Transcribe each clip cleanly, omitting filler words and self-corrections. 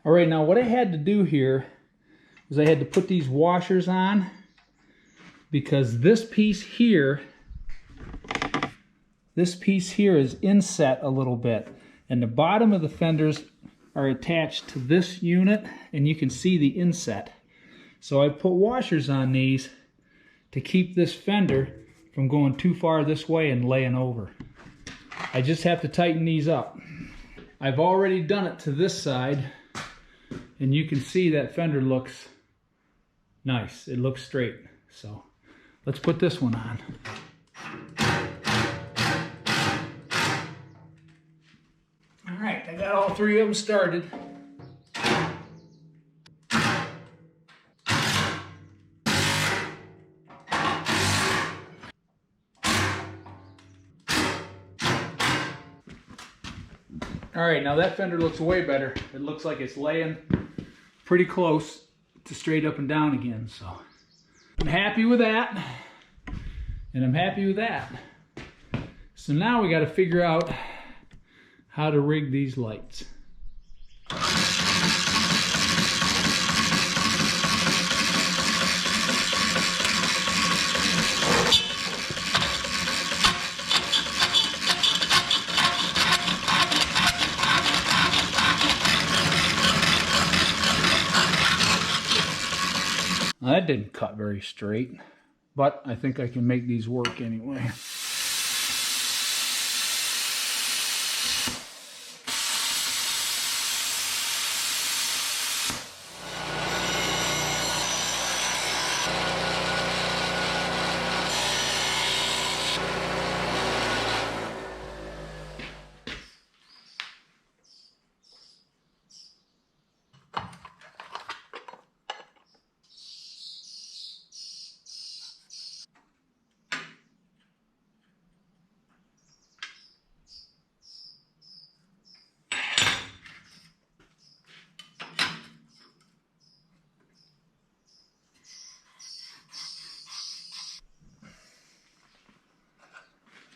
All right, now what I had to do here is I had to put these washers on because this piece here is inset a little bit, and the bottom of the fenders are attached to this unit, and you can see the inset. So I put washers on these to keep this fender from going too far this way and laying over. I just have to tighten these up. I've already done it to this side, and you can see that fender looks nice. It looks straight. So let's put this one on. All right, I got all three of them started. All right, now that fender looks way better. It looks like it's laying pretty close to straight up and down again. So I'm happy with that, and I'm happy with that. So now we got to figure out how to rig these lights. Now, that didn't cut very straight, but I think I can make these work anyway.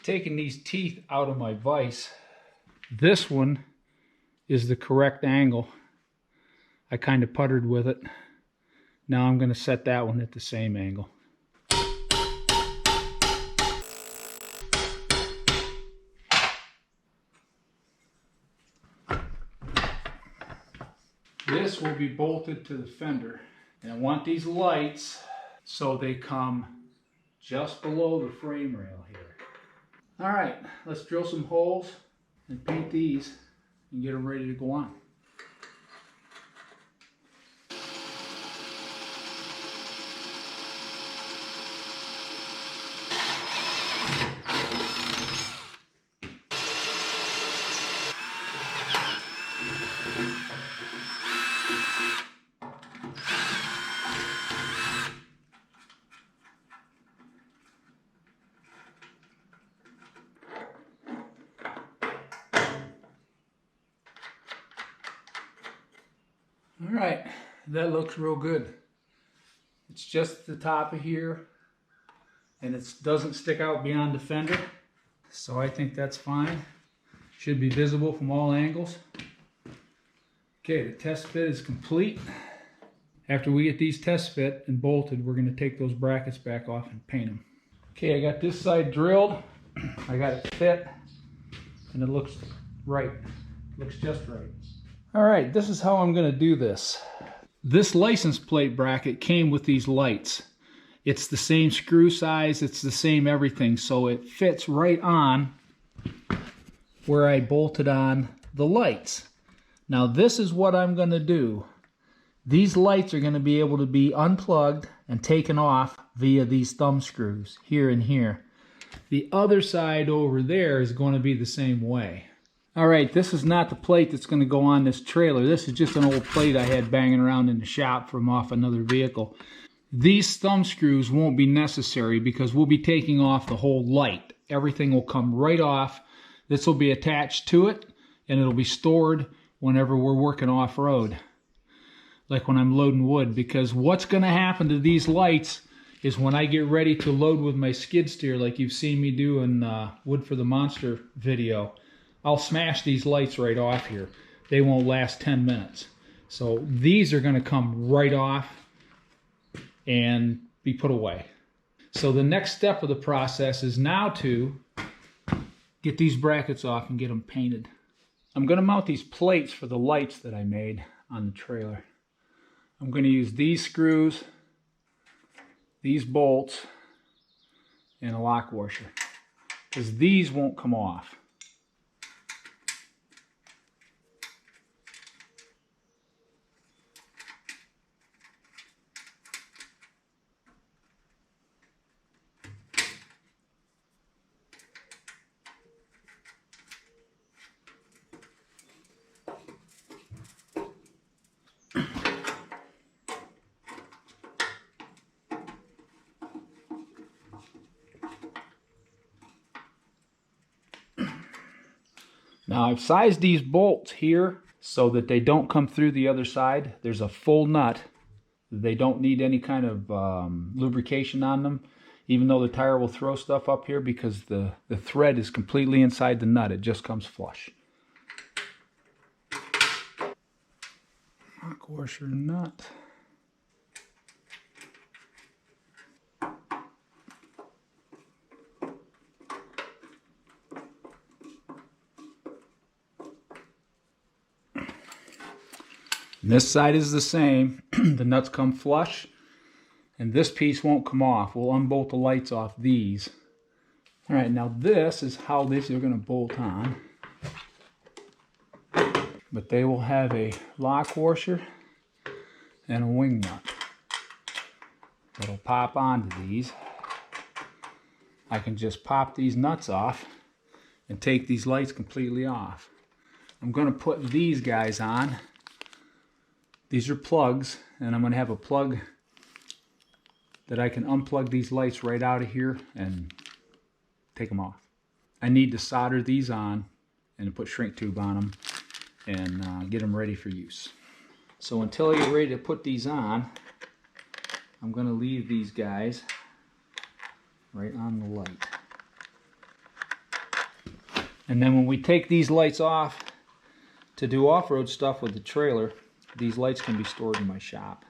Taking these teeth out of my vise. This one is the correct angle. I kind of puttered with it. Now I'm going to set that one at the same angle. This will be bolted to the fender. And I want these lights so they come just below the frame rail here. All right, let's drill some holes and paint these and get them ready to go on. All right, that looks real good. It's just the top of here, and it doesn't stick out beyond the fender, so I think that's fine. Should be visible from all angles. Okay, the test fit is complete. After we get these test fit and bolted, we're going to take those brackets back off and paint them. Okay, I got this side drilled. I got it fit, and it looks right. Looks just right. All right, this is how I'm going to do this. This license plate bracket came with these lights. It's the same screw size, it's the same everything, so it fits right on where I bolted on the lights. Now this is what I'm going to do. These lights are going to be able to be unplugged and taken off via these thumb screws here and here. The other side over there is going to be the same way. Alright, this is not the plate that's going to go on this trailer. This is just an old plate I had banging around in the shop from off another vehicle. These thumb screws won't be necessary because we'll be taking off the whole light. Everything will come right off. This will be attached to it, and it'll be stored whenever we're working off-road. Like when I'm loading wood, because what's going to happen to these lights is when I get ready to load with my skid steer, like you've seen me do in Wood for the Monster video, I'll smash these lights right off here. They won't last 10 minutes. So these are going to come right off and be put away. So the next step of the process is now to get these brackets off and get them painted. I'm going to mount these plates for the lights that I made on the trailer. I'm going to use these screws, these bolts, and a lock washer, because these won't come off. Now I've sized these bolts here so that they don't come through the other side. There's a full nut. They don't need any kind of lubrication on them, even though the tire will throw stuff up here, because the thread is completely inside the nut. It just comes flush. Lock washer nut. And this side is the same. The nuts come flush, and this piece won't come off. We'll unbolt the lights off these. All right, now this is how these are going to bolt on. But they will have a lock washer and a wing nut that'll pop onto these. I can just pop these nuts off and take these lights completely off. I'm going to put these guys on. These are plugs, and I'm going to have a plug that I can unplug these lights right out of here and take them off. I need to solder these on and put shrink tube on them and get them ready for use. So until I get ready to put these on, I'm going to leave these guys right on the light. And then when we take these lights off to do off-road stuff with the trailer, these lights can be stored in my shop.